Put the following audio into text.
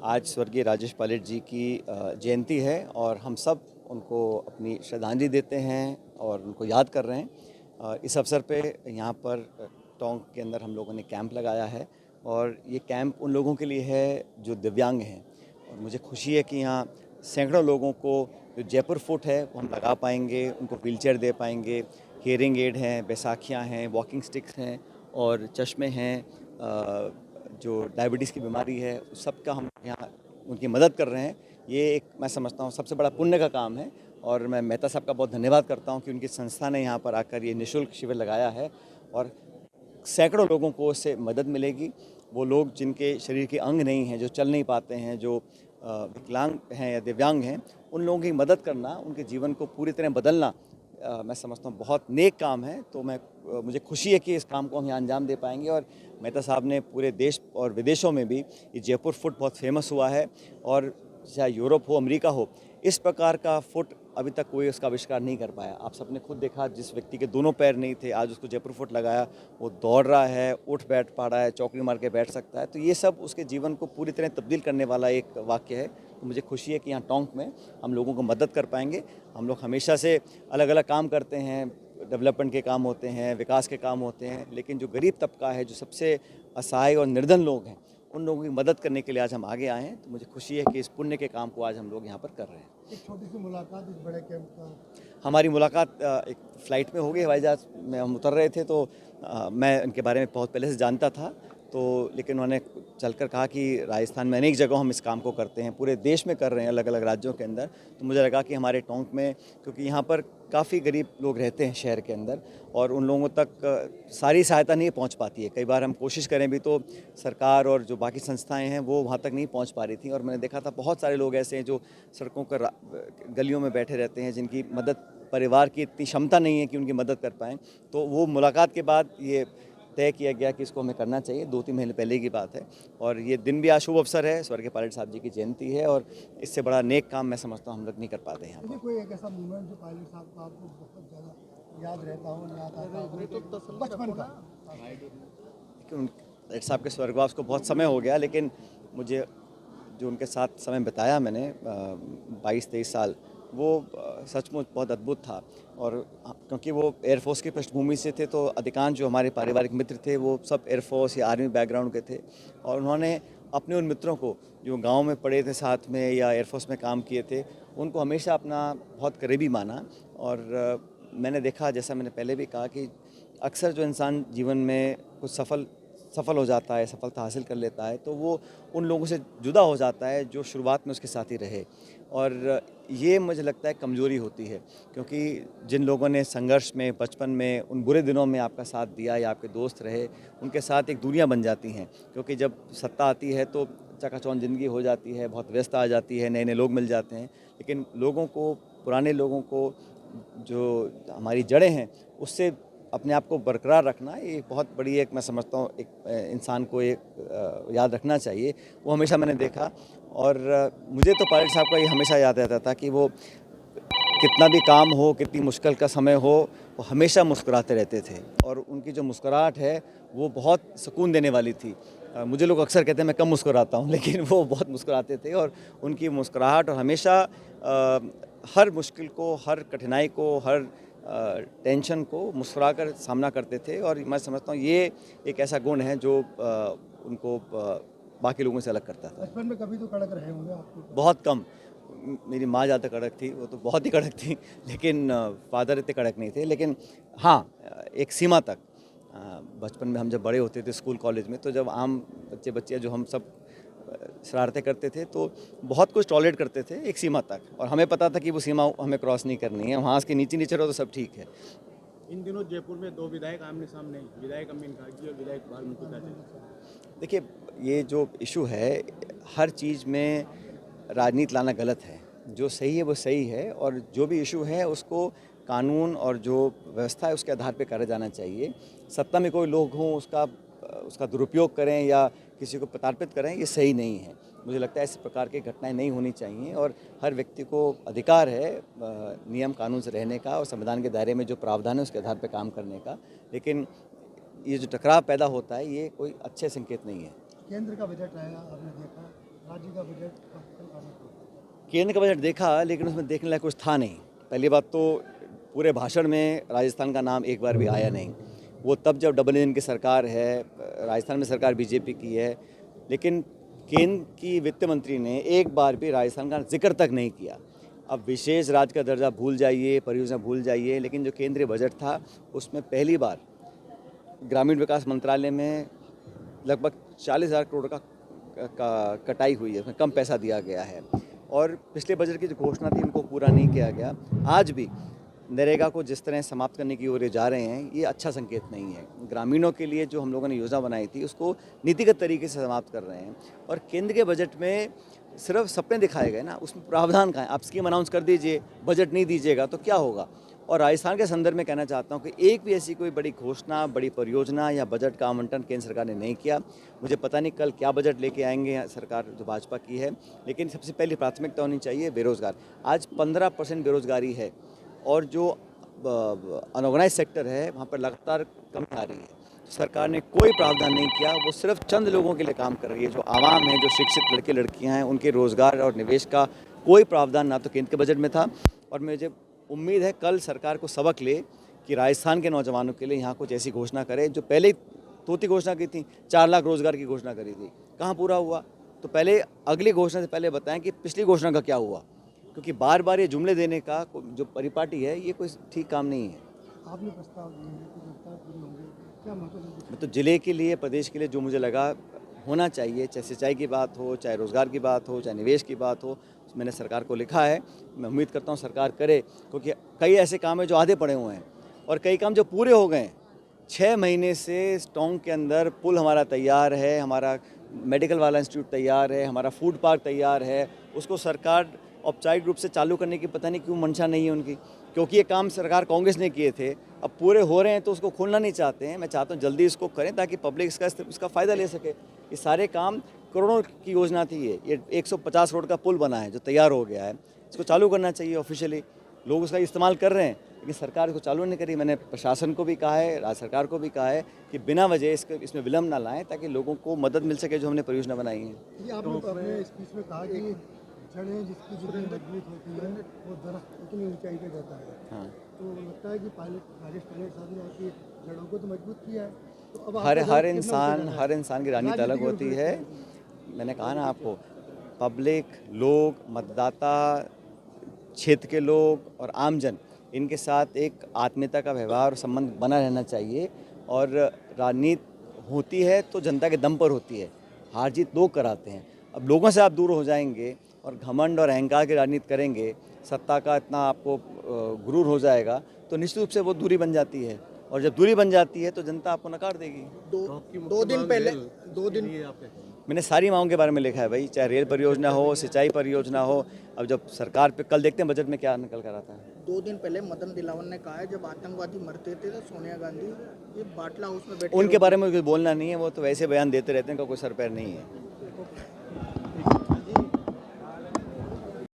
आज स्वर्गीय राजेश पायलट जी की जयंती है और हम सब उनको अपनी श्रद्धांजलि देते हैं और उनको याद कर रहे हैं। इस अवसर पे यहाँ पर टोंक के अंदर हम लोगों ने कैंप लगाया है और ये कैंप उन लोगों के लिए है जो दिव्यांग हैं। और मुझे खुशी है कि यहाँ सैकड़ों लोगों को जो जयपुर फुट है वो हम लगा पाएंगे, उनको व्हीलचेयर दे पाएंगे। हियरिंग एड हैं, बैसाखियाँ हैं, वॉकिंग स्टिक्स हैं और चश्मे हैं। जो डायबिटीज़ की बीमारी है उस सब का हम यहाँ उनकी मदद कर रहे हैं। ये एक मैं समझता हूँ सबसे बड़ा पुण्य का काम है और मैं मेहता साहब का बहुत धन्यवाद करता हूँ कि उनकी संस्था ने यहाँ पर आकर ये निःशुल्क शिविर लगाया है और सैकड़ों लोगों को इससे मदद मिलेगी। वो लोग जिनके शरीर के अंग नहीं हैं, जो चल नहीं पाते हैं, जो विकलांग हैं या दिव्यांग हैं, उन लोगों की मदद करना, उनके जीवन को पूरी तरह बदलना मैं समझता हूँ बहुत नेक काम है। तो मुझे खुशी है कि इस काम को हम यहाँ अंजाम दे पाएंगे। और मेहता साहब ने पूरे देश और विदेशों में भी ये जयपुर फुट बहुत फेमस हुआ है और चाहे यूरोप हो, अमेरिका हो, इस प्रकार का फुट अभी तक कोई उसका आविष्कार नहीं कर पाया। आप सबने खुद देखा, जिस व्यक्ति के दोनों पैर नहीं थे, आज उसको जयपुर फुट लगाया, वो दौड़ रहा है, उठ बैठ पा रहा है, चौकड़ी मार के बैठ सकता है। तो ये सब उसके जीवन को पूरी तरह तब्दील करने वाला एक वाक्य है। तो मुझे खुशी है कि यहाँ टोंक में हम लोगों को मदद कर पाएंगे। हम लोग हमेशा से अलग अलग काम करते हैं, डेवलपमेंट के काम होते हैं, विकास के काम होते हैं, लेकिन जो गरीब तबका है, जो सबसे असहाय और निर्धन लोग हैं, उन लोगों की मदद करने के लिए आज हम आगे आए हैं। तो मुझे खुशी है कि इस पुण्य के काम को आज हम लोग यहाँ पर कर रहे हैं। एक छोटी सी मुलाकात इस बड़े कैंप का। हमारी मुलाकात एक फ़्लाइट में हो गई, हवाई जहाज़ में हम उतर रहे थे। तो मैं इनके बारे में बहुत पहले से जानता था, तो लेकिन उन्होंने चलकर कहा कि राजस्थान में अनेक जगहों हम इस काम को करते हैं, पूरे देश में कर रहे हैं, अलग अलग राज्यों के अंदर। तो मुझे लगा कि हमारे टोंक में, क्योंकि यहाँ पर काफ़ी गरीब लोग रहते हैं शहर के अंदर और उन लोगों तक सारी सहायता नहीं पहुँच पाती है। कई बार हम कोशिश करें भी तो सरकार और जो बाकी संस्थाएं हैं वो वहाँ तक नहीं पहुँच पा रही थी। और मैंने देखा था बहुत सारे लोग ऐसे हैं जो सड़कों पर गलियों में बैठे रहते हैं, जिनकी मदद परिवार की इतनी क्षमता नहीं है कि उनकी मदद कर पाएँ। तो वो मुलाकात के बाद ये तय किया गया कि इसको हमें करना चाहिए। 2-3 महीने पहले की बात है और ये दिन भी आज शुभ अवसर है, स्वर्गीय पायलट साहब जी की जयंती है और इससे बड़ा नेक काम मैं समझता हूँ हम लोग नहीं कर पाते यहाँ पर। कोई एक ऐसा मोमेंट जो पायलट साहब का आपको बहुत ज़्यादा याद रहता हो, याद आता हो बचपन का? पायलट साहब के स्वर्गवास को बहुत समय हो गया, लेकिन मुझे जो उनके साथ समय बिताया मैंने 22-23 साल, वो सचमुच बहुत अद्भुत था। और क्योंकि वो एयरफोर्स की पृष्ठभूमि से थे, तो अधिकांश जो हमारे पारिवारिक मित्र थे वो सब एयरफोर्स या आर्मी बैकग्राउंड के थे। और उन्होंने अपने उन मित्रों को जो गांव में पढ़े थे साथ में या एयरफोर्स में काम किए थे, उनको हमेशा अपना बहुत करीबी माना। और मैंने देखा, जैसा मैंने पहले भी कहा, कि अक्सर जो इंसान जीवन में कुछ सफल हो जाता है, सफलता हासिल कर लेता है, तो वो उन लोगों से जुदा हो जाता है जो शुरुआत में उसके साथ ही रहे। और ये मुझे लगता है कमज़ोरी होती है, क्योंकि जिन लोगों ने संघर्ष में, बचपन में, उन बुरे दिनों में आपका साथ दिया या आपके दोस्त रहे, उनके साथ एक दूरियां बन जाती हैं। क्योंकि जब सत्ता आती है तो चकाचौंध ज़िंदगी हो जाती है, बहुत व्यस्त आ जाती है, नए नए लोग मिल जाते हैं। लेकिन लोगों को, पुराने लोगों को, जो हमारी जड़ें हैं, उससे अपने आप को बरकरार रखना, ये बहुत बड़ी एक, मैं समझता हूँ, एक इंसान को एक याद रखना चाहिए। वो हमेशा मैंने देखा। और मुझे तो पायलट साहब का ये हमेशा याद रहता था कि वो कितना भी काम हो, कितनी मुश्किल का समय हो, वो हमेशा मुस्कुराते रहते थे। और उनकी जो मुस्कुराहट है वो बहुत सुकून देने वाली थी। मुझे लोग अक्सर कहते हैं मैं कम मुस्कुराता हूँ, लेकिन वो बहुत मुस्कुराते थे। और उनकी मुस्कुराहट, और हमेशा हर मुश्किल को, हर कठिनाई को, हर टेंशन को मुस्कुराकर सामना करते थे। और मैं समझता हूँ ये एक ऐसा गुण है जो उनको बाकी लोगों से अलग करता था। बचपन में कभी तो कड़क रहे होंगे आपको? बहुत कम। मेरी माँ ज़्यादा कड़क थी, वो तो बहुत ही कड़क थी, लेकिन फादर इतने कड़क नहीं थे। लेकिन हाँ, एक सीमा तक। बचपन में हम जब बड़े होते थे स्कूल कॉलेज में, तो जब आम बच्चे जो हम सब शरारतें करते थे, तो बहुत कुछ टॉलरेट करते थे एक सीमा तक। और हमें पता था कि वो सीमा हमें क्रॉस नहीं करनी है, वहाँ के नीचे नीचे रहो तो सब ठीक है। इन दिनों जयपुर में 2 विधायक आमने सामने, विधायक अमीन खागी और विधायक वाल्मीकि तांडे। देखिए, ये जो इशू है, हर चीज़ में राजनीति लाना गलत है। जो सही है वो सही है, और जो भी इशू है उसको कानून और जो व्यवस्था है उसके आधार पे करा जाना चाहिए। सत्ता में कोई लोग हों, उसका दुरुपयोग करें या किसी को प्रताड़ित करें, ये सही नहीं है। मुझे लगता है इस प्रकार की घटनाएं नहीं होनी चाहिए, और हर व्यक्ति को अधिकार है नियम कानून से रहने का और संविधान के दायरे में जो प्रावधान है उसके आधार पर काम करने का। लेकिन ये जो टकराव पैदा होता है, ये कोई अच्छे संकेत नहीं है। केंद्र का बजट आया, आपने देखा, राज्य का बजट कल आना था? केंद्र का बजट देखा, लेकिन उसमें देखने लायक कुछ था नहीं। पहली बात तो पूरे भाषण में राजस्थान का नाम एक बार भी आया नहीं। वो तब जब डबल इंजन की सरकार है, राजस्थान में सरकार बीजेपी की है, लेकिन केंद्र की वित्त मंत्री ने एक बार भी राजस्थान का जिक्र तक नहीं किया। अब विशेष राज्य का दर्जा भूल जाइए, परियोजना भूल जाइए, लेकिन जो केंद्रीय बजट था उसमें पहली बार ग्रामीण विकास मंत्रालय में लगभग 40,000 करोड़ का कटाई हुई है, उसमें कम पैसा दिया गया है। और पिछले बजट की जो घोषणा थी उनको पूरा नहीं किया गया। आज भी नरेगा को जिस तरह समाप्त करने की ओर ये जा रहे हैं, ये अच्छा संकेत नहीं है। ग्रामीणों के लिए जो हम लोगों ने योजना बनाई थी उसको नीतिगत तरीके से समाप्त कर रहे हैं। और केंद्र के बजट में सिर्फ सपने दिखाए गए ना, उसमें प्रावधान कहाँ है? आप स्कीम अनाउंस कर दीजिए, बजट नहीं दीजिएगा तो क्या होगा? और राजस्थान के संदर्भ में कहना चाहता हूँ कि एक भी ऐसी कोई बड़ी घोषणा, बड़ी परियोजना या बजट का आवंटन केंद्र सरकार ने नहीं किया। मुझे पता नहीं कल क्या बजट लेके आएंगे सरकार जो भाजपा की है, लेकिन सबसे पहली प्राथमिकता होनी चाहिए बेरोजगार। आज 15% बेरोजगारी है और जो अनऑर्गेनाइज सेक्टर है वहाँ पर लगातार कमी आ रही है। सरकार ने कोई प्रावधान नहीं किया, वो सिर्फ चंद लोगों के लिए काम कर रही है। जो आवाम है, जो शिक्षित लड़के लड़कियाँ हैं, उनके रोज़गार और निवेश का कोई प्रावधान ना तो केंद्र के बजट में था। और मुझे उम्मीद है कल सरकार को सबक ले कि राजस्थान के नौजवानों के लिए यहाँ कुछ ऐसी घोषणा करे जो पहले तोती घोषणा की थी, 4 लाख रोजगार की घोषणा करी थी, कहाँ पूरा हुआ? तो पहले अगली घोषणा से पहले बताएं कि पिछली घोषणा का क्या हुआ, क्योंकि बार बार ये जुमले देने का जो परिपाटी है ये कोई ठीक काम नहीं है। आपने प्रस्ताव दिए हैं कि प्रस्ताव पूरे होंगे, क्या मतलब? तो जिले के लिए, प्रदेश के लिए जो मुझे लगा होना चाहिए, चाहे सिंचाई की बात हो, चाहे रोज़गार की बात हो, चाहे निवेश की बात हो, मैंने सरकार को लिखा है। मैं उम्मीद करता हूँ सरकार करे, क्योंकि कई ऐसे काम हैं जो आधे पड़े हुए हैं और कई काम जो पूरे हो गए हैं। 6 महीने से टोंक के अंदर पुल हमारा तैयार है, हमारा मेडिकल वाला इंस्टीट्यूट तैयार है, हमारा फूड पार्क तैयार है। उसको सरकार औपचारिक रूप से चालू करने की पता नहीं क्यों मंशा नहीं है उनकी, क्योंकि ये काम सरकार कांग्रेस ने किए थे। अब पूरे हो रहे हैं तो उसको खोलना नहीं चाहते हैं। मैं चाहता हूँ जल्दी इसको करें ताकि पब्लिक इसका फ़ायदा ले सके। ये सारे काम करोड़ों की योजना थी। ये 150 करोड़ का पुल बना है जो तैयार हो गया है, इसको चालू करना चाहिए ऑफिशियली। लोग उसका इस्तेमाल कर रहे हैं, लेकिन सरकार इसको चालू नहीं करी। मैंने प्रशासन को भी कहा है, राज्य सरकार को भी कहा है कि बिना वजह इसमें विलम्ब ना लाएं ताकि लोगों को मदद मिल सके जो हमने परियोजना बनाई है। ये आपने अपने स्पीच में कहा कि जड़ें जिसकी जितनी मजबूत होती है वो दरख्त उतनी ऊंचाई पे जाता है। हाँ, तो लगता है कि राजेश पायलट साहब ने आपकी जड़ों को तो मजबूत किया है, तो अब हर आपका हर दर्द कितना ऊंचा इंसान जाना है? हर इंसान की राजनीति अलग होती है। मैंने कहा ना आपको, पब्लिक, लोग, मतदाता, क्षेत्र के लोग और आमजन, इनके साथ एक आत्मीयता का व्यवहार और संबंध बना रहना चाहिए। और राजनीति होती है तो जनता के दम पर होती है, हार जीत लोग कराते हैं। अब लोगों से आप दूर हो जाएंगे और घमंड और अहंकार की राजनीति करेंगे, सत्ता का इतना आपको गुरूर हो जाएगा तो निश्चित रूप से वो दूरी बन जाती है। और जब दूरी बन जाती है तो जनता आपको नकार देगी। दो दिन पहले मैंने सारी मांगों के बारे में लिखा है भाई, चाहे रेल परियोजना हो, सिंचाई परियोजना हो। अब जब सरकार पे कल देखते हैं बजट में क्या निकल कर आता है। 2 दिन पहले मदन दिलावर ने कहा है जब आतंकवादी मरते थे तो सोनिया गांधी ये बाटला हाउस में बैठे उनके बारे में कुछ बोलना नहीं है, वो तो वैसे बयान देते रहते हैं, उनका कोई सर पैर नहीं है।